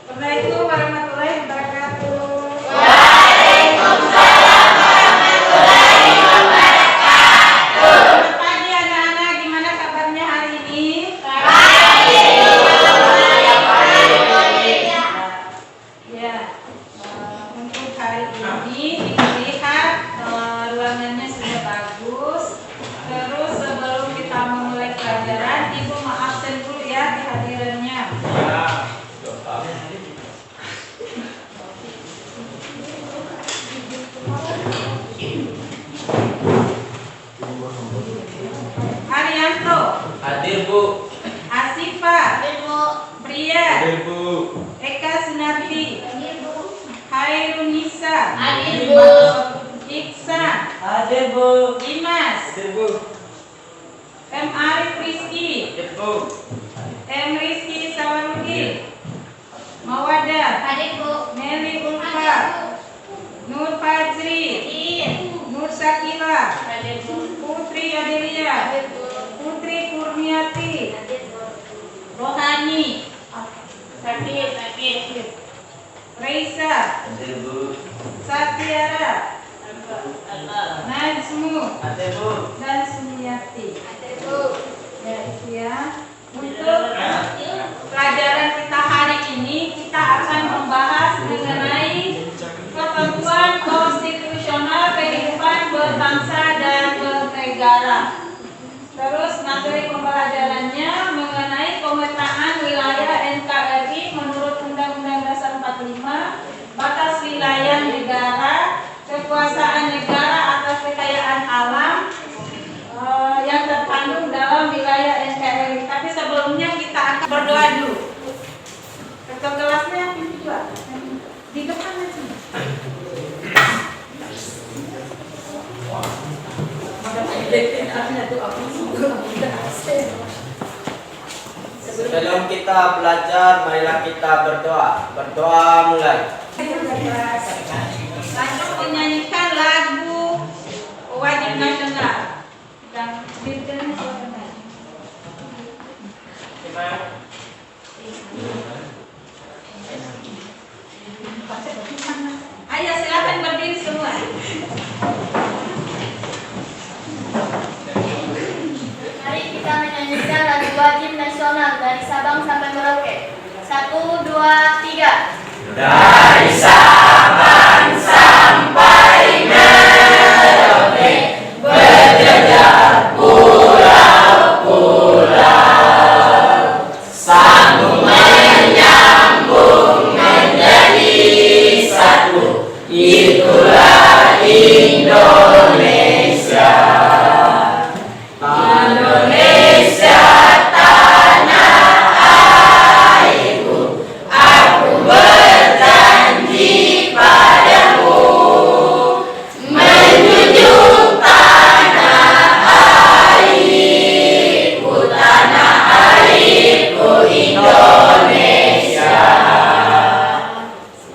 Assalamualaikum warahmatullahi wabarakatuh. Waalaikumsalam warahmatullahi wabarakatuh. Selamat pagi anak-anak, gimana kabarnya hari ini? Ya, untuk hari ini kita lihat ruangannya sudah bagus. Terus sebelum kita memulai pelajaran, Ibu mau absen dulu ya di hadirannya. Arianto, Hadir Bu. Asifa, Pria, Hadir Bu. Eka Sunarti, Hairunisa, Hadir Bu. Iksan, Hadir Bu. Dimas, Hadir Bu. M. Arif Rizky, Hadir Bu. M. Rizky Sawarudi, Mawada, Hadir Bu. Meli Ulfa, Nur Fajri, Nur Sakila, Hadir Bu. Putri Adelia, Hadir Bu. Putri Kurniati, Hadir Bu. Rohani, Sakit. Reisa, Hadir Bu. Satyara, Najmu, Hadir Bu. dan Sumiati. Hadir Bu. Ya, itu ya. Untuk pelajaran kita hari ini, kita akan membahas mengenai ketentuan konstitusional kehidupan berbangsa dan bernegara. Terus materi pembelajarannya mengenai pemetaan wilayah NKRI menurut Undang-Undang Dasar 45, batas wilayah negara, kekuasaan negara atas kekayaan alam yang terkandung dalam wilayah NKRI. Tapi sebelumnya kita akan berdoa dulu. Ketua kelasnya yang kedua di depan aja. Sebelum kita belajar, marilah kita berdoa. Berdoa mulai. Lanjut menyanyikan lagu wajib nasional dan Dirjen Nasional. Ayo silakan berdiri semua. Mari kita menyanyikan lagu wajib nasional dari Sabang sampai Merauke. 1, 2, 3. Dari Sabang sampai Merauke, berjejer pulau-pulau, sambung menyambung menjadi satu, itulah Indonesia. Indonesia tanah airku, aku berjanji padamu, menjunjung tanah airku Indonesia.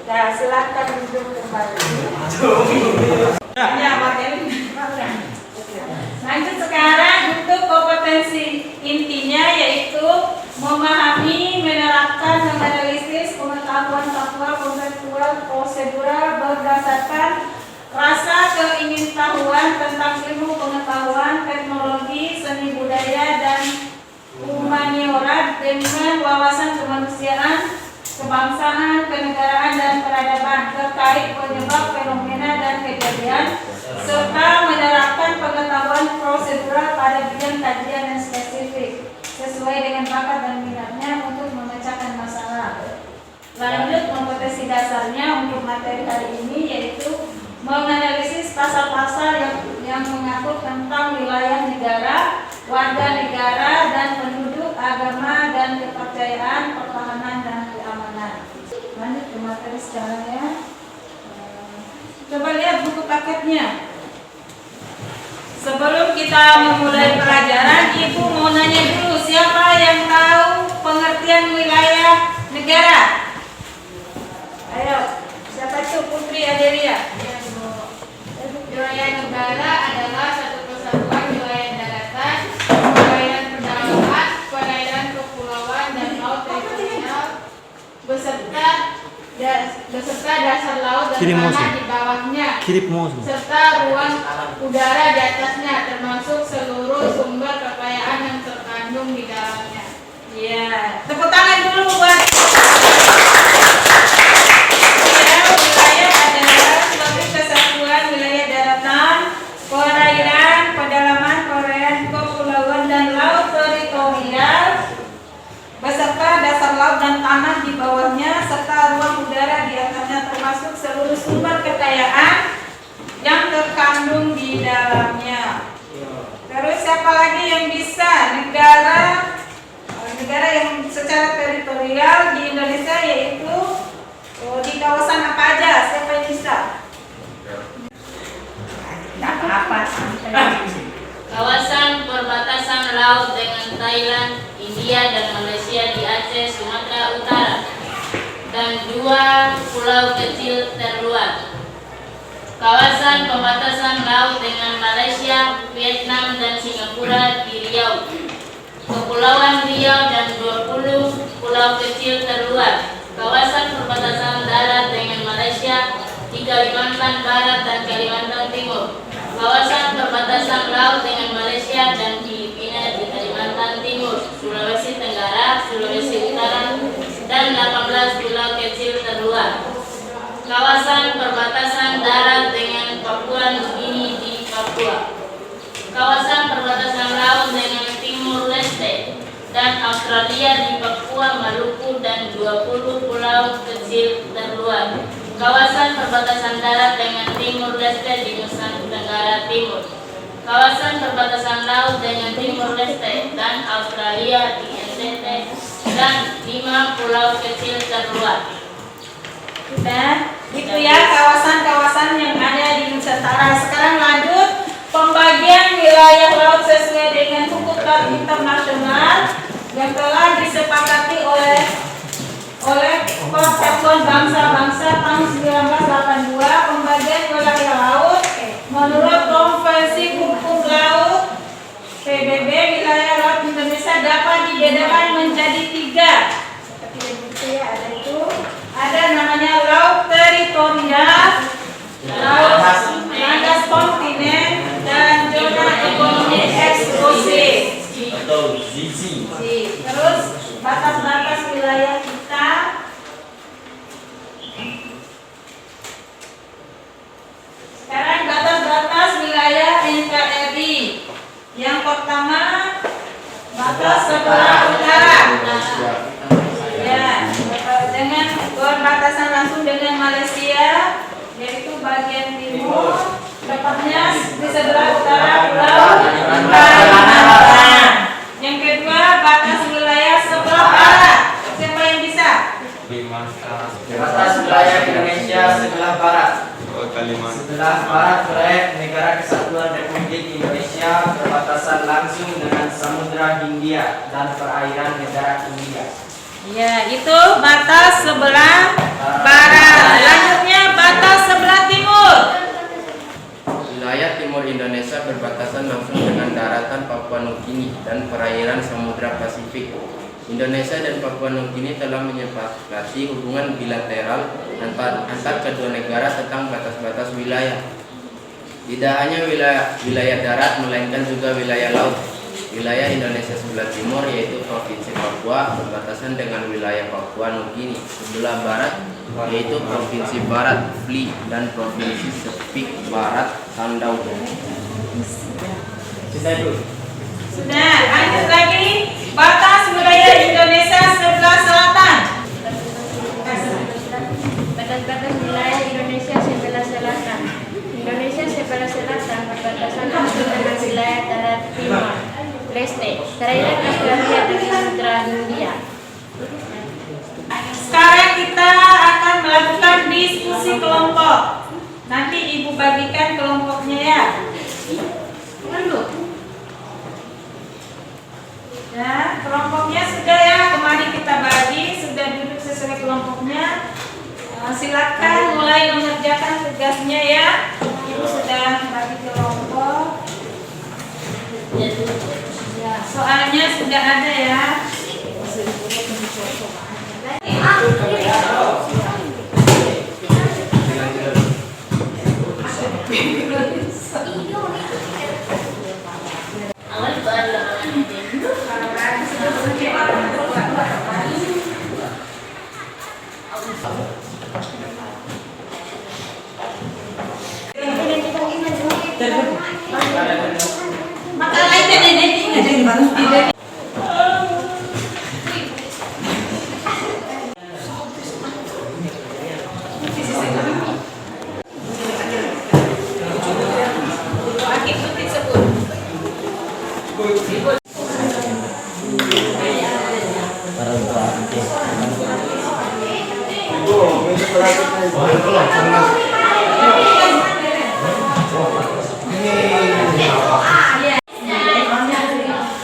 Nah, silakan duduk kembali. Ya, materi. Lanjut sekarang untuk kompetensi intinya yaitu memahami, menerapkan, menganalisis pengetahuan faktual, konseptual, prosedural berdasarkan rasa keingintahuan tentang ilmu pengetahuan, teknologi, seni budaya, dan humaniora dengan wawasan kemanusiaan, kebangsaan, kenegaraan, dan peradaban terkait penyebab fenomena dan kejadian, serta menerapkan pengetahuan prosedural pada bidang kajian yang spesifik sesuai dengan bakat dan minatnya untuk memecahkan masalah. Lanjut kompetensi dasarnya untuk materi hari ini yaitu menganalisis pasal-pasal yang mengatur tentang wilayah negara, warga negara, dan penduduk, agama dan kepercayaan, pertahanan dan keamanan. Lanjut ke materi sekarang ya. Coba lihat buku paketnya. Sebelum kita memulai pelajaran, Ibu mau nanya dulu, siapa yang tahu pengertian wilayah negara? Ayo, siapa itu? Putri Adelia. Wilayah negara adalah satu kesatuan wilayah daratan, perairan pedalaman, perairan kepulauan dan laut teritorial beserta beserta dasar laut dan Kirim tanah musuh. di bawahnya, Kirip mo. serta ruang udara di atasnya, termasuk seluruh sumber kekayaan yang terkandung di dalamnya. Iya, tepuk tangan dulu buat. Ya, wilayah adalah suatu kesatuan wilayah daratan, perairan, pedalaman, perairan, kepulauan dan laut teritorial beserta dasar laut dan tanah di bawahnya serta ruang udara di atasnya, termasuk seluruh sumber kekayaan yang terkandung di dalamnya. Terus siapa lagi yang bisa? Negara yang secara teritorial di Indonesia, yaitu di kawasan apa aja? Siapa yang bisa? Nggak apa-apa. Kawasan perbatasan laut dengan Thailand, India, dan Malaysia di Aceh, Sumatera Utara, dan 2 pulau kecil terluar. Kawasan perbatasan laut dengan Malaysia, Vietnam, dan Singapura di Riau, Kepulauan Riau, dan 20 pulau kecil terluar. Kawasan perbatasan darat dengan Malaysia di Kalimantan Barat dan Kalimantan Timur. Kawasan perbatasan laut dengan Malaysia dan Filipina di Kalimantan Timur, Sulawesi Tenggara, Sulawesi Utara, dan 18 pulau kecil terluar. Kawasan perbatasan darat dengan Papua Nugini di Papua. Kawasan perbatasan laut dengan Timur Leste dan Australia di Papua, Maluku, dan 20 pulau kecil terluar. Kawasan perbatasan darat dengan Timur Leste di Nusa Tenggara Timur. Kawasan perbatasan laut dengan Timur Leste dan Australia di NTT, dan 5 pulau kecil terluar. Sudah, itu ya kawasan-kawasan yang ada di Nusantara. Sekarang lanjut pembagian wilayah laut sesuai dengan hukum laut internasional yang telah disepakati oleh Persatuan Bangsa-Bangsa tahun 1982. Pembagian wilayah laut menurut Konvensi Hukum Laut PBB, wilayah laut Indonesia dapat dibedakan menjadi 3. Seperti itu ya, ada namanya laut teritorial, laut landas kontinen, dan zona ekonomi eksklusif. Atau ZIZI. Terus batas-batas wilayah kita. Sekarang batas-batas wilayah NKRI. Yang pertama, batas sebelah utara. Ya, dengan berbatasan langsung dengan Malaysia, yaitu bagian timur, tepatnya di sebelah utara Pulau Kalimantan. Yang kedua, batas wilayah sebelah barat. Siapa yang bisa? Batas wilayah Indonesia sebelah barat. Sebelah barat wilayah Negara Kesatuan Republik Indonesia berbatasan langsung dengan Samudra Hindia dan perairan negara India. Ya, itu batas sebelah barat. Selanjutnya batas sebelah timur. Wilayah timur Indonesia berbatasan langsung dengan daratan Papua Nugini dan perairan Samudra Pasifik. Indonesia dan Papua Nugini telah menyepakati hubungan bilateral antar kedua negara tentang batas-batas wilayah. Tidak hanya wilayah darat, melainkan juga wilayah laut. Wilayah Indonesia sebelah timur yaitu Provinsi Papua berbatasan dengan wilayah Papua Nugini. Sebelah barat yaitu Provinsi Barat Fli dan Provinsi Sepik Barat Sandaun. Sudah dulu. Sudah, lanjut lagi. Batas wilayah Indonesia sebelah selatan. Batas-batas wilayah Indonesia sebelah selatan. Indonesia sebelah selatan berbatasan langsung dengan wilayah darat timur Leste, perairan Australia dan Samudra Hindia. Sekarang kita akan melakukan diskusi kelompok. Nanti ibu bagikan kelompoknya ya. Ya, kelompoknya sudah ya, kemarin kita bagi, sudah duduk sesuai kelompoknya. Silakan mulai mengerjakan tugasnya ya. Ibu sudah bagi kelompok. Ya, soalnya sudah ada ya.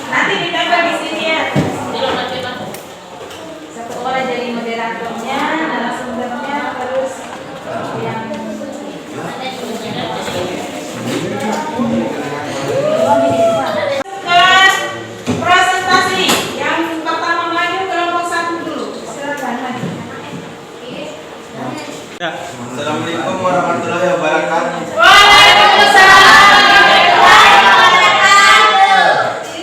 Nanti ditempel di sini ya. Tidak pakai Pak. Satu orang jadi moderatornya, narasumbernya, terus yang presentasi yang pertama maju kelompok 1 dulu. Silakan maju. Assalamualaikum warahmatullahi wabarakatuh.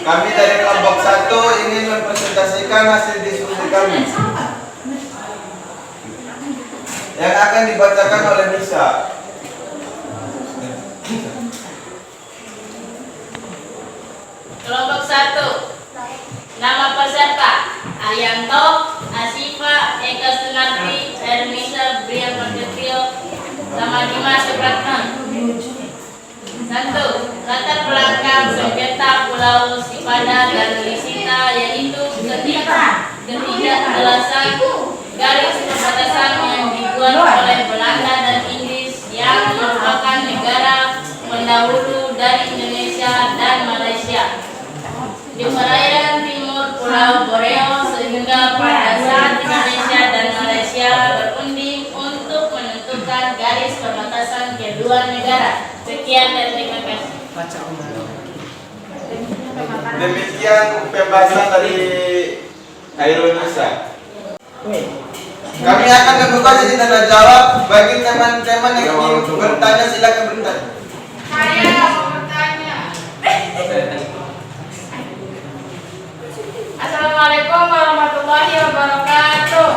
Kami dari kelompok 1 ingin mempresentasikan hasil diskusi kami yang akan dibacakan oleh Nisa. Kelompok 1. Nama peserta: Arianto, Asifa, Eka Sunarti, Hermisa, Brian Marjetio, sama Dimas Supratman. 1. Latar belakang sengketa Pulau Sipadan dan Lisita, yaitu ketidakjelasan garis perbatasan yang dibuat oleh Belanda dan Inggris yang merupakan negara pendahulu dari Indonesia dan Malaysia di perairan timur Pulau Borneo, sehingga pada saat Indonesia dan Malaysia berunding untuk menentukan garis perbatasan kedua negara. Sekian dan terima kasih. Demikian pembahasan dari Khairul Nisa. Kami akan membuka sesi tanya jawab. Bagi teman-teman yang ingin bertanya, silakan bertanya. Saya mau bertanya. Assalamualaikum warahmatullahi wabarakatuh.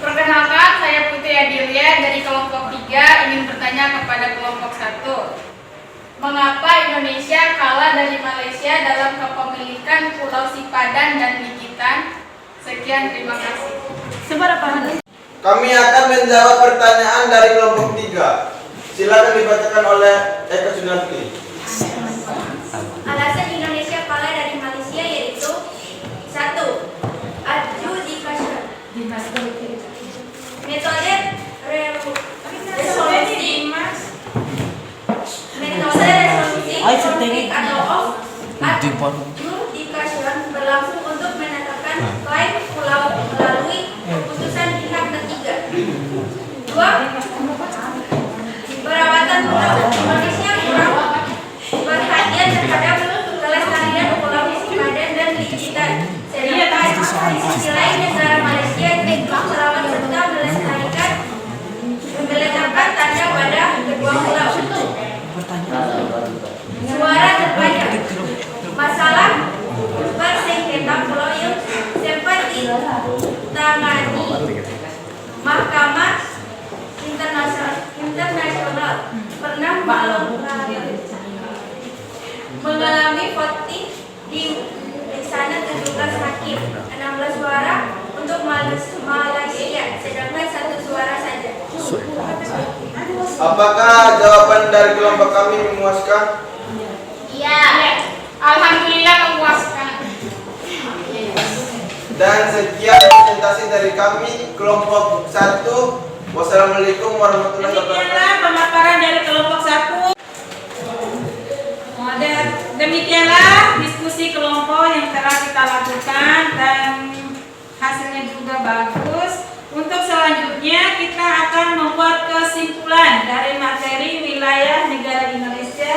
Perkenalkan, saya Putri Adilia dari kelompok 3 ingin bertanya kepada kelompok 1. Mengapa Indonesia kalah dari Malaysia dalam kepemilikan Pulau Sipadan dan Likitan? Sekian, terima kasih. Kami akan menjawab pertanyaan dari kelompok 3. Silakan dibacakan oleh Eka Sunarti. Alasan Indonesia kalah dari Malaysia yaitu 1. Adjudikasi. Metode resolusi konflik atau adjudikasi berlangsung untuk menetapkan klaim pulau melalui keputusan pihak ketiga. 2. Perawatan pulau Indonesia kurang perhatian terhadap kelestarian Pulau Sipadan dan Likitan. Sedangkan di sisi lain negara Malaysia merawat serta melestarikan menetapkan tanda pada kedua pulau. Suara terbanyak. Masalah bersengketa pulau yang sempat ditangani Mahkamah Internasional pernah mengalami voting di sana 17 hakim, 16 suara untuk Malaysia, sedangkan 1 suara saja. Apakah jawaban dari kelompok kami memuaskan? Iya. Alhamdulillah memuaskan. Dan sekian presentasi dari kami kelompok 1. Wassalamualaikum warahmatullahi wabarakatuh. Demikianlah pemaparan dari kelompok 1. Demikianlah diskusi kelompok yang telah kita lakukan dan hasilnya juga bagus. Untuk selanjutnya kita akan membuat kesimpulan dari materi wilayah negara Indonesia.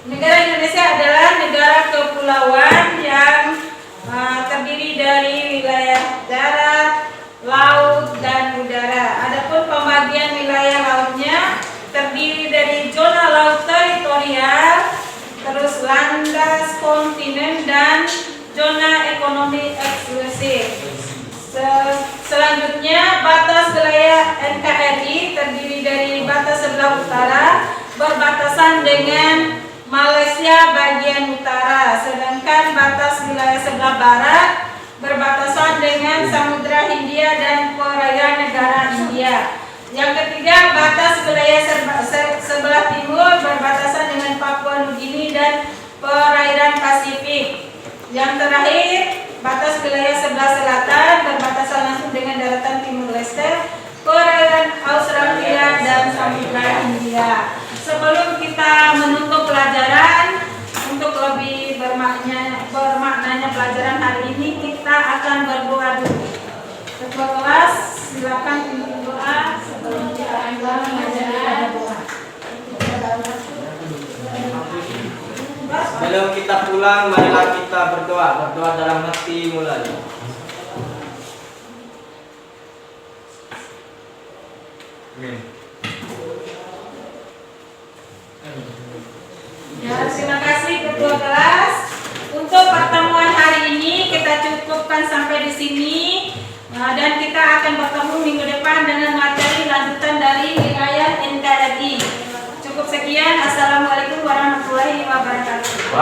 Negara Indonesia adalah negara kepulauan yang terdiri dari wilayah darat, laut, dan udara. Adapun pembagian wilayah lautnya terdiri dari zona laut teritorial, terus landas kontinen, dan zona ekonomi eksklusif. Selanjutnya batas wilayah NKRI terdiri dari batas sebelah utara, berbatasan dengan Malaysia bagian utara, sedangkan batas wilayah sebelah barat berbatasan dengan Samudra Hindia dan perairan negara India. Yang ketiga, batas wilayah sebelah timur berbatasan dengan Papua Nugini dan perairan Pasifik. Yang terakhir, batas wilayah sebelah selatan berbatasan langsung dengan daratan Timur Leste, perairan Australia dan Samudra Hindia. Sebelum kita menutup pelajaran, untuk lebih bermaknanya pelajaran hari ini, kita akan berdoa dulu. Ketua kelas, silakan pimpin doa sebelum kita mengajar doa. Sebelum kita pulang, marilah kita berdoa dalam hati mulai. Amin. Ya, terima kasih ketua kelas. Untuk pertemuan hari ini kita cukupkan sampai di sini. Dan kita akan bertemu minggu depan dengan materi lanjutan dari wilayah NKRI. Cukup sekian. Assalamualaikum warahmatullahi wabarakatuh.